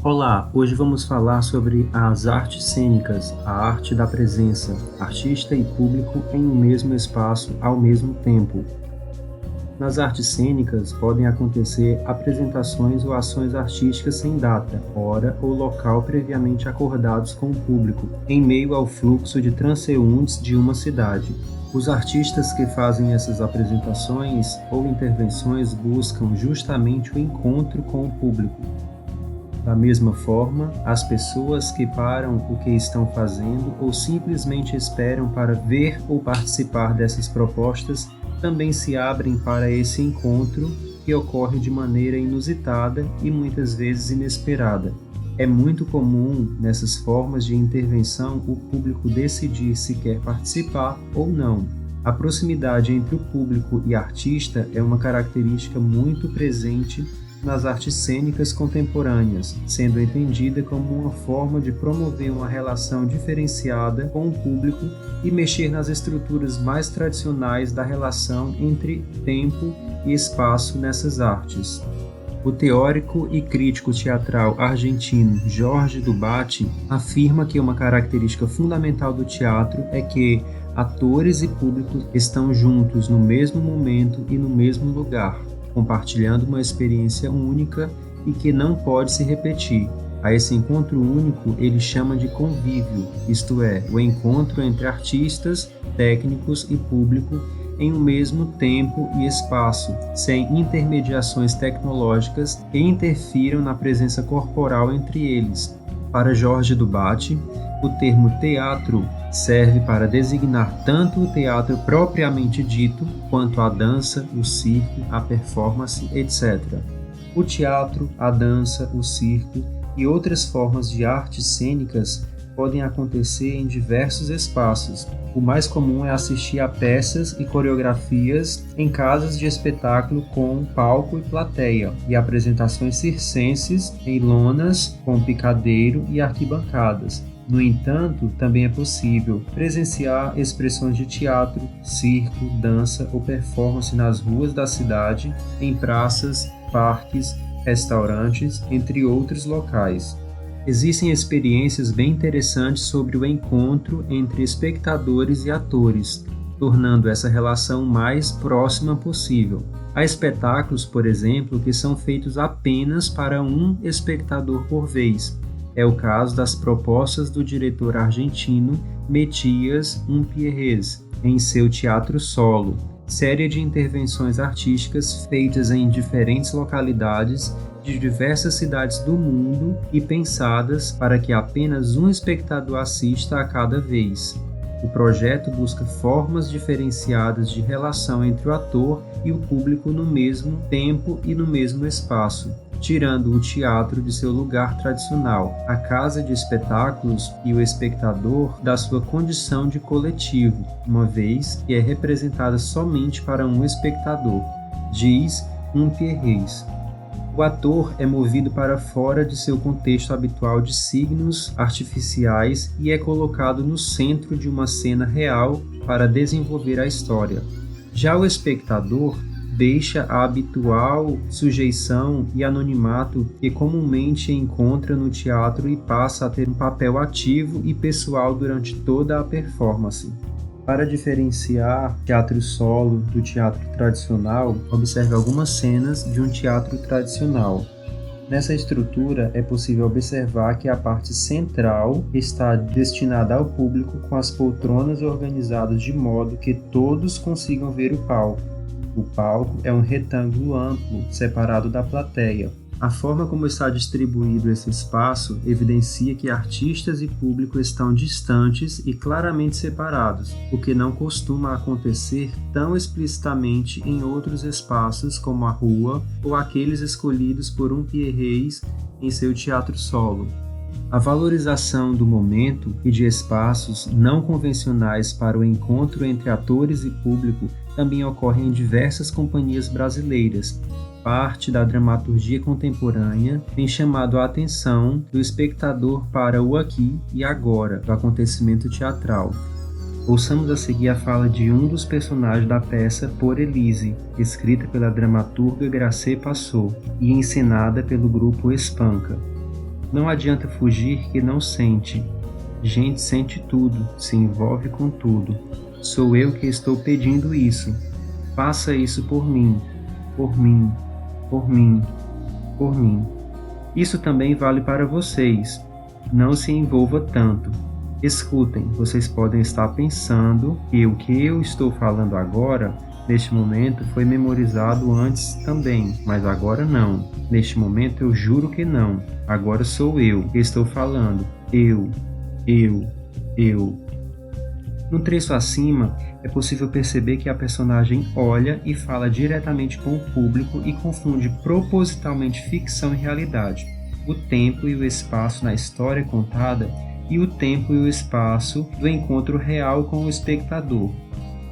Olá, hoje vamos falar sobre as artes cênicas, a arte da presença, artista e público em um mesmo espaço ao mesmo tempo. Nas artes cênicas podem acontecer apresentações ou ações artísticas sem data, hora ou local previamente acordados com o público, em meio ao fluxo de transeuntes de uma cidade. Os artistas que fazem essas apresentações ou intervenções buscam justamente o encontro com o público. Da mesma forma, as pessoas que param o que estão fazendo ou simplesmente esperam para ver ou participar dessas propostas também se abrem para esse encontro que ocorre de maneira inusitada e muitas vezes inesperada. É muito comum nessas formas de intervenção o público decidir se quer participar ou não. A proximidade entre o público e artista é uma característica muito presente nas artes cênicas contemporâneas, sendo entendida como uma forma de promover uma relação diferenciada com o público e mexer nas estruturas mais tradicionais da relação entre tempo e espaço nessas artes. O teórico e crítico teatral argentino Jorge Dubaty afirma que uma característica fundamental do teatro é que atores e público estão juntos no mesmo momento e no mesmo lugar, compartilhando uma experiência única e que não pode se repetir. A esse encontro único ele chama de convívio, isto é, o encontro entre artistas, técnicos e público em um mesmo tempo e espaço, sem intermediações tecnológicas que interfiram na presença corporal entre eles. Para Jorge Dubaty, o termo teatro serve para designar tanto o teatro propriamente dito, quanto a dança, o circo, a performance, etc. O teatro, a dança, o circo e outras formas de artes cênicas podem acontecer em diversos espaços. O mais comum é assistir a peças e coreografias em casas de espetáculo com palco e plateia, e apresentações circenses em lonas com picadeiro e arquibancadas. No entanto, também é possível presenciar expressões de teatro, circo, dança ou performance nas ruas da cidade, em praças, parques, restaurantes, entre outros locais. Existem experiências bem interessantes sobre o encontro entre espectadores e atores, tornando essa relação mais próxima possível. Há espetáculos, por exemplo, que são feitos apenas para um espectador por vez. É o caso das propostas do diretor argentino Metias Umpierrez, em seu teatro solo, série de intervenções artísticas feitas em diferentes localidades de diversas cidades do mundo e pensadas para que apenas um espectador assista a cada vez. O projeto busca formas diferenciadas de relação entre o ator e o público no mesmo tempo e no mesmo espaço, tirando o teatro de seu lugar tradicional, a casa de espetáculos e o espectador da sua condição de coletivo, uma vez que é representada somente para um espectador, diz Umpierrez. O ator é movido para fora de seu contexto habitual de signos artificiais e é colocado no centro de uma cena real para desenvolver a história. Já o espectador deixa a habitual sujeição e anonimato que comumente encontra no teatro e passa a ter um papel ativo e pessoal durante toda a performance. Para diferenciar teatro solo do teatro tradicional, observe algumas cenas de um teatro tradicional. Nessa estrutura, é possível observar que a parte central está destinada ao público, com as poltronas organizadas de modo que todos consigam ver o palco. O palco é um retângulo amplo, separado da plateia. A forma como está distribuído esse espaço evidencia que artistas e público estão distantes e claramente separados, o que não costuma acontecer tão explicitamente em outros espaços como a rua ou aqueles escolhidos por Umpierrez em seu teatro solo. A valorização do momento e de espaços não convencionais para o encontro entre atores e público também ocorre em diversas companhias brasileiras. Parte da dramaturgia contemporânea tem chamado a atenção do espectador para o aqui e agora do acontecimento teatral. Ouçamos a seguir a fala de um dos personagens da peça Por Elise, escrita pela dramaturga Gracê Passot e encenada pelo grupo Espanca. Não adianta fugir que não sente. Gente sente tudo, se envolve com tudo. Sou eu que estou pedindo isso. Faça isso por mim, por mim, por mim, por mim. Isso também vale para vocês. Não se envolva tanto. Escutem, vocês podem estar pensando que o que eu estou falando agora, neste momento, foi memorizado antes também, mas agora não. Neste momento eu juro que não. Agora sou eu que estou falando. Eu. No trecho acima, é possível perceber que a personagem olha e fala diretamente com o público e confunde propositalmente ficção e realidade, o tempo e o espaço na história contada e o tempo e o espaço do encontro real com o espectador.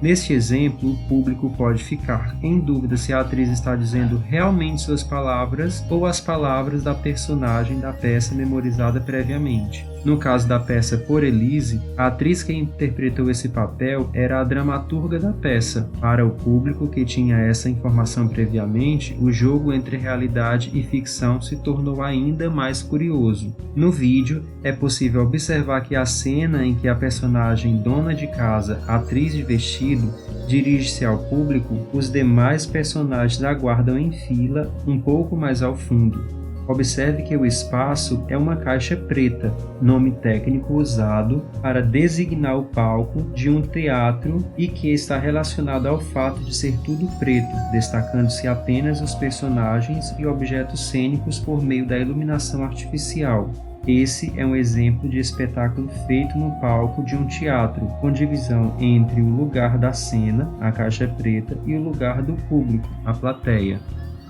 Neste exemplo, o público pode ficar em dúvida se a atriz está dizendo realmente suas palavras ou as palavras da personagem da peça memorizada previamente. No caso da peça Por Elise, a atriz que interpretou esse papel era a dramaturga da peça. Para o público que tinha essa informação previamente, o jogo entre realidade e ficção se tornou ainda mais curioso. No vídeo, é possível observar que a cena em que a personagem dona de casa, atriz de vestido, dirige-se ao público, os demais personagens aguardam em fila um pouco mais ao fundo. Observe que o espaço é uma caixa preta, nome técnico usado para designar o palco de um teatro e que está relacionado ao fato de ser tudo preto, destacando-se apenas os personagens e objetos cênicos por meio da iluminação artificial. Esse é um exemplo de espetáculo feito no palco de um teatro, com divisão entre o lugar da cena, a caixa preta, e o lugar do público, a plateia.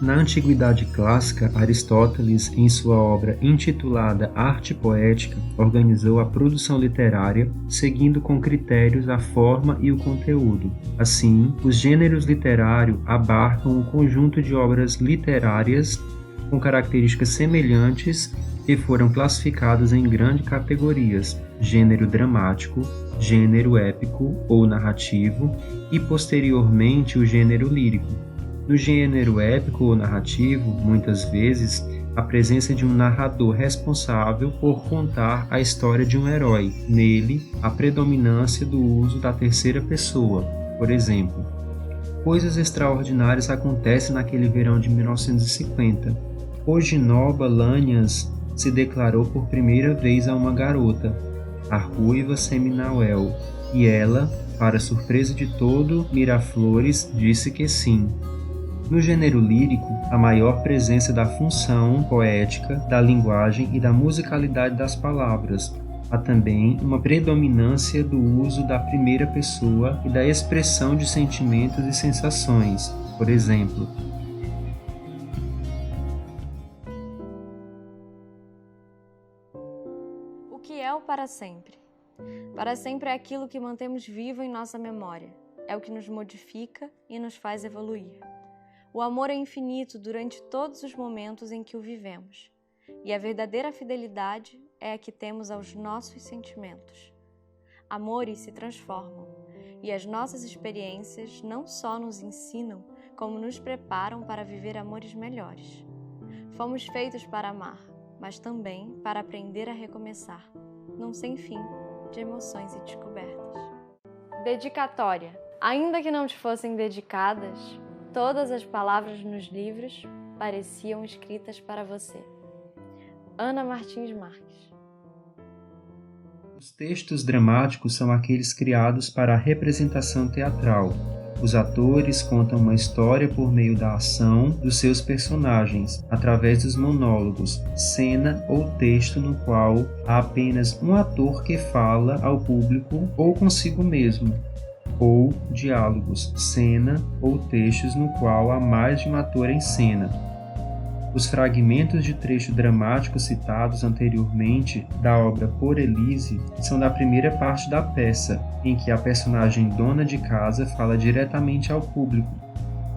Na Antiguidade Clássica, Aristóteles, em sua obra intitulada Arte Poética, organizou a produção literária, seguindo com critérios a forma e o conteúdo. Assim, os gêneros literários abarcam um conjunto de obras literárias com características semelhantes que foram classificadas em grandes categorias: gênero dramático, gênero épico ou narrativo e, posteriormente, o gênero lírico. No gênero épico ou narrativo, muitas vezes, a presença de um narrador responsável por contar a história de um herói. Nele, a predominância do uso da terceira pessoa. Por exemplo, coisas extraordinárias acontecem naquele verão de 1950. Oginoba Lanhas se declarou por primeira vez a uma garota, a ruiva Seminauel, e ela, para surpresa de todo Miraflores, disse que sim. No gênero lírico, a maior presença da função poética, da linguagem e da musicalidade das palavras. Há também uma predominância do uso da primeira pessoa e da expressão de sentimentos e sensações. Por exemplo, o que é o para sempre? Para sempre é aquilo que mantemos vivo em nossa memória. É o que nos modifica e nos faz evoluir. O amor é infinito durante todos os momentos em que o vivemos, e a verdadeira fidelidade é a que temos aos nossos sentimentos. Amores se transformam, e as nossas experiências não só nos ensinam, como nos preparam para viver amores melhores. Fomos feitos para amar, mas também para aprender a recomeçar, num sem fim de emoções e descobertas. Dedicatória. Ainda que não te fossem dedicadas, todas as palavras nos livros pareciam escritas para você. Ana Martins Marques. Os textos dramáticos são aqueles criados para a representação teatral. Os atores contam uma história por meio da ação dos seus personagens, através dos monólogos, cena ou texto no qual há apenas um ator que fala ao público ou consigo mesmo, ou diálogos, cena ou textos no qual há mais de um ator em cena. Os fragmentos de trecho dramático citados anteriormente da obra Por Elise são da primeira parte da peça, em que a personagem dona de casa fala diretamente ao público.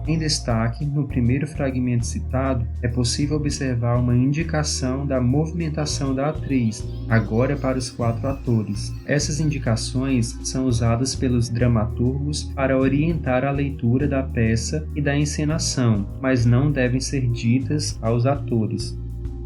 Em destaque, no primeiro fragmento citado, é possível observar uma indicação da movimentação da atriz, agora para os 4 atores. Essas indicações são usadas pelos dramaturgos para orientar a leitura da peça e da encenação, mas não devem ser ditas aos atores.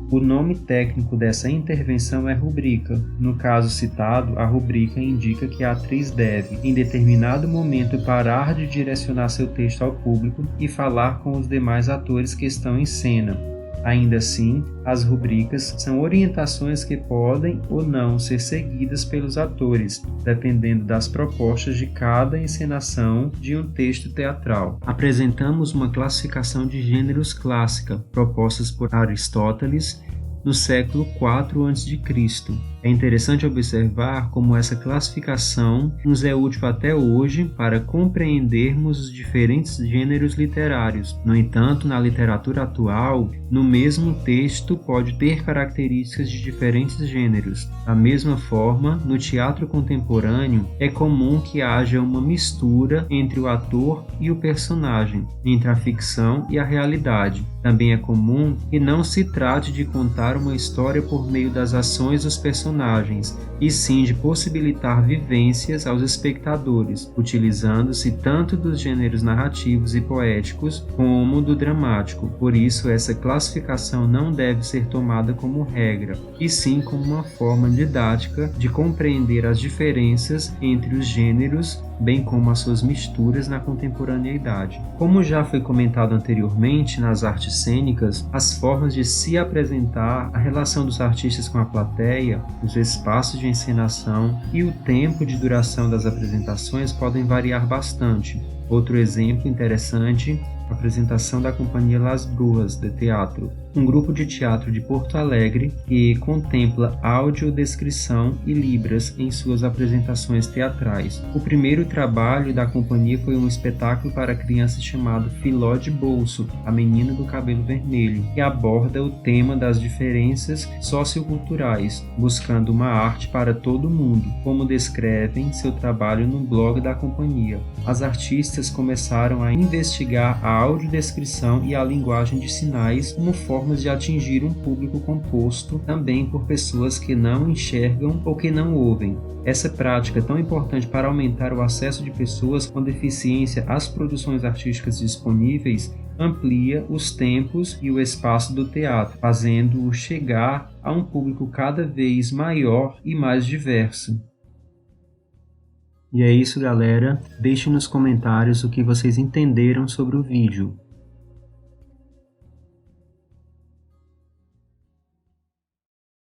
O nome técnico dessa intervenção é rubrica. No caso citado, a rubrica indica que a atriz deve, em determinado momento, parar de direcionar seu texto ao público e falar com os demais atores que estão em cena. Ainda assim, as rubricas são orientações que podem ou não ser seguidas pelos atores, dependendo das propostas de cada encenação de um texto teatral. Apresentamos uma classificação de gêneros clássica, propostas por Aristóteles no século IV a.C. É interessante observar como essa classificação nos é útil até hoje para compreendermos os diferentes gêneros literários. No entanto, na literatura atual, no mesmo texto pode ter características de diferentes gêneros. Da mesma forma, no teatro contemporâneo, é comum que haja uma mistura entre o ator e o personagem, entre a ficção e a realidade. Também é comum que não se trate de contar uma história por meio das ações dos personagens, e sim de possibilitar vivências aos espectadores, utilizando-se tanto dos gêneros narrativos e poéticos como do dramático. Por isso, essa classificação não deve ser tomada como regra, e sim como uma forma didática de compreender as diferenças entre os gêneros, bem como as suas misturas na contemporaneidade. Como já foi comentado anteriormente, nas artes cênicas, as formas de se apresentar, a relação dos artistas com a plateia, os espaços de encenação e o tempo de duração das apresentações podem variar bastante. Outro exemplo interessante, a apresentação da Companhia Las Brujas de Teatro, um grupo de teatro de Porto Alegre que contempla audiodescrição e libras em suas apresentações teatrais. O primeiro trabalho da companhia foi um espetáculo para crianças chamado Filó de Bolso, a menina do cabelo vermelho, que aborda o tema das diferenças socioculturais, buscando uma arte para todo mundo, como descrevem seu trabalho no blog da companhia. As artistas começaram a investigar a audiodescrição e a linguagem de sinais como formas de atingir um público composto também por pessoas que não enxergam ou que não ouvem. Essa prática é tão importante para aumentar o acesso de pessoas com deficiência às produções artísticas disponíveis, amplia os tempos e o espaço do teatro, fazendo-o chegar a um público cada vez maior e mais diverso. E é isso, galera. Deixe nos comentários o que vocês entenderam sobre o vídeo.